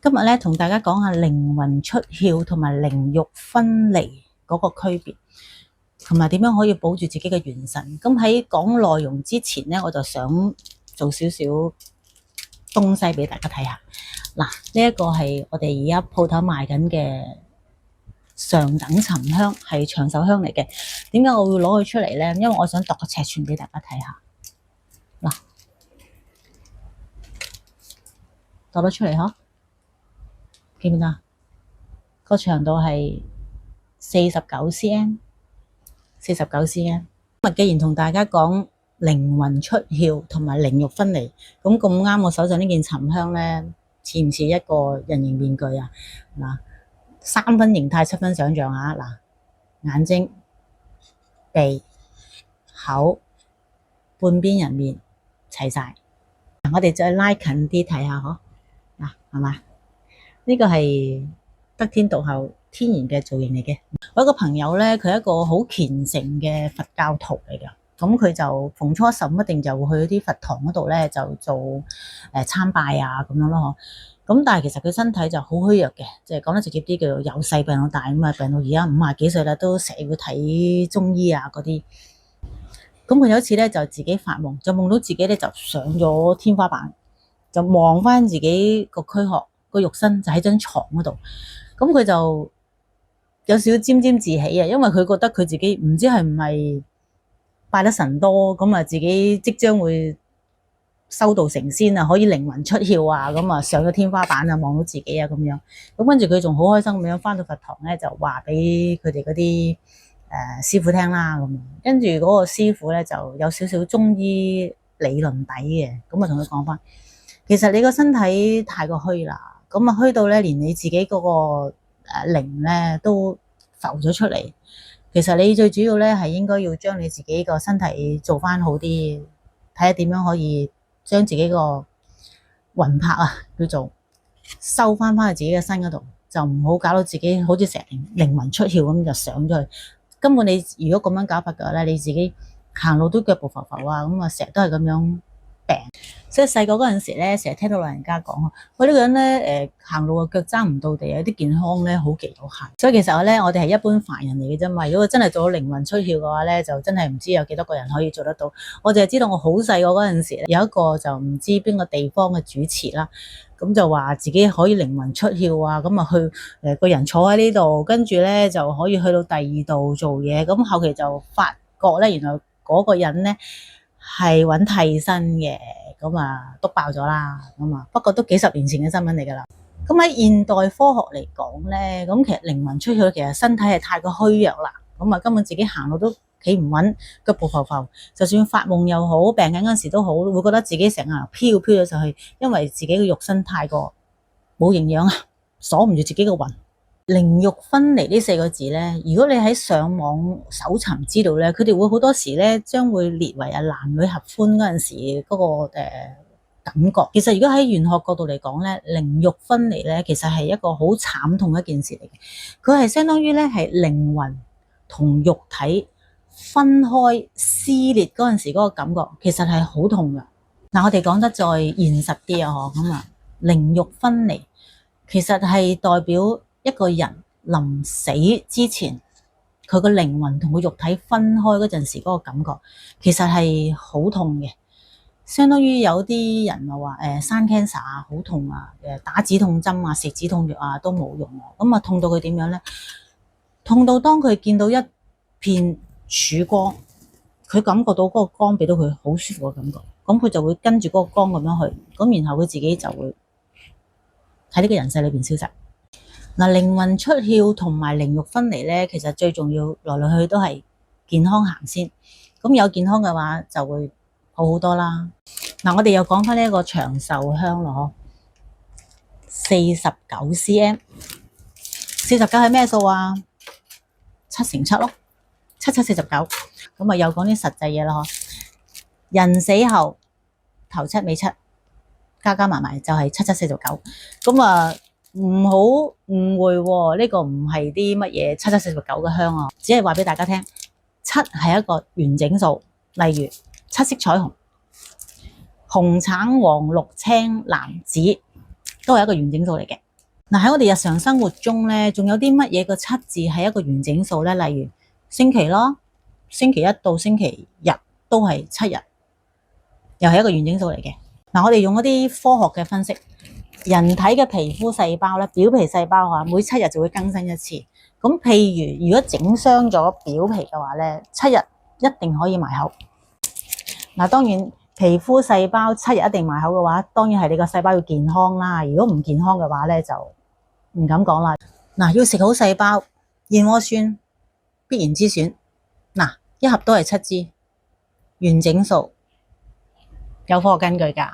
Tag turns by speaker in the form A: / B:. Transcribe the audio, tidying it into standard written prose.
A: 今日咧同大家講下靈魂出竅同埋靈肉分離嗰個區別，同埋點樣可以保住自己嘅元神。咁喺講內容之前咧，我就想做少少東西俾大家睇下。嗱，呢一個係我哋而家鋪頭賣緊嘅上等沉香，係長壽香嚟嘅。點解我會攞佢出嚟咧？因為我想度個尺寸俾大家睇下。嗱，度得出嚟嗬？見唔見啊？個長度係49cm，今日既然同大家講靈魂出竅同埋靈肉分離，咁啱我手上呢件沉香咧，似唔似一個人形面具啊？嗱，3分形態，7分想像啊！嗱，眼睛、鼻、口、半邊人面齊晒。我哋再拉近啲睇下，嗬，嗱，係嘛？呢個係得天獨厚天然嘅造型嚟嘅。我一個朋友咧，佢係一個好虔誠嘅佛教徒嚟嘅。咁佢就逢初十一定就會去啲佛堂嗰度咧，就做參拜啊咁樣咯。咁但係其實佢身體就好虛弱嘅，即係講得直接啲，叫做由細病到大咁啊，病到而家50幾歲啦，都成日要睇中醫啊嗰啲。咁佢有一次咧就自己發夢，就夢到自己咧就上咗天花板，就望翻自己個軀殼。個肉身就喺張床嗰度，咁佢就有少少沾沾自喜啊，因為佢覺得佢自己唔知係唔係拜得神多，咁啊自己即將會修道成仙啊，可以靈魂出竅啊，咁啊上咗天花板啊，望到自己啊咁樣，咁跟住佢仲好開心咁樣翻到佛堂咧，就話俾佢哋嗰啲師傅聽啦，咁跟住嗰個師傅咧就有少少中醫理論底嘅，咁啊同佢講翻，其實你個身體太過虛啦。咁啊，虛到咧，連你自己嗰個靈咧都浮咗出嚟。其實你最主要咧係應該要將你自己個身體做翻好啲，睇下點樣可以將自己個魂魄啊，叫做收翻去自己嘅身嗰度，就唔好搞到自己好似成靈魂出竅咁就上咗去。根本你如果咁樣搞法嘅話咧，你自己行路都腳步浮浮啊，咁啊成日都係咁樣病。所以細個嗰陣時咧，成日聽到老人家講，喂，呢個人咧，行路腳踭唔到地，有啲健康咧好極有限。所以其實咧，我哋係一般凡人嚟嘅啫嘛。如果真係做咗靈魂出竅嘅話咧，就真係唔知有幾多個人可以做得到。我淨係知道我好細個嗰陣時，有一個就唔知邊個地方嘅主持啦，咁就話自己可以靈魂出竅啊，咁啊去個人坐喺呢度，跟住咧就可以去到第二度做嘢。咁後期就發覺咧，原來嗰個人咧係揾替身嘅。咁啊，篤爆咗啦！咁啊，不過都幾十年前嘅新聞嚟㗎啦。咁喺現代科學嚟講咧，咁其實靈魂出竅，其實身體係太過虛弱啦。咁啊，根本自己行路都企唔穩，腳步浮浮。就算發夢又好，病緊嗰陣時都好，會覺得自己成日飄咗上去，因為自己嘅肉身太過冇營養啊，鎖唔住自己嘅魂。靈肉分離呢4個字咧，如果你喺上網搜尋資料咧，佢哋會好多時咧將會列為男女合歡嗰陣時嗰個感覺。其實如果喺玄學角度嚟講咧，靈肉分離咧，其實係一個好慘痛嘅一件事嚟嘅。佢係相當於咧係靈魂同肉體分開撕裂嗰陣時嗰個感覺，其實係好痛㗎。嗱，我哋講得再現實啲啊，咁啊，靈肉分離其實係代表一個人臨死之前，佢個靈魂同個肉體分開嗰陣時嗰個感覺，其實係好痛嘅。相當於有啲人話生 cancer 啊，好痛啊，打止痛針啊，食止痛藥啊都冇用啊。咁啊痛到佢點樣咧？痛到當佢見到一片曙光，佢感覺到嗰個光俾到佢好舒服嘅感覺，咁佢就會跟住嗰個光咁樣去，咁然後佢自己就會喺呢個人世裏邊消失。嗱，靈魂出竅同埋靈肉分離咧，其實最重要來來去去都係健康行先。咁有健康嘅話就會好好多啦。嗱，我哋又講翻呢一個長壽香咯，49cm， 49係咩數啊？7乘7咯，7×7=49。咁啊又講啲實際嘢啦，人死後頭七尾七，加加埋埋就係7×7=49。咁啊唔好誤會喎，呢個唔係啲乜嘢7×7=49嘅香啊，只係話俾大家聽，7係一個完整數，例如7色彩虹，紅橙黃綠青藍紫都係一個完整數嚟嘅。嗱，喺我哋日常生活中咧，仲有啲乜嘢個七字係一個完整數咧？例如星期咯，星期一到星期日都係7日，又係一個完整數嚟嘅。嗱，我哋用一啲科學嘅分析，人體嘅皮膚細胞咧，表皮細胞啊，每7日就會更新一次。咁譬如如果整傷咗表皮嘅話咧，7日一定可以埋口。嗱，當然皮膚細胞7日一定埋口嘅話，當然係你個細胞要健康啦。如果唔健康嘅話咧，就唔敢講啦。嗱，要食好細胞，燕窩酸必然之選。嗱，一盒都係7支，完整數，有科學根據㗎。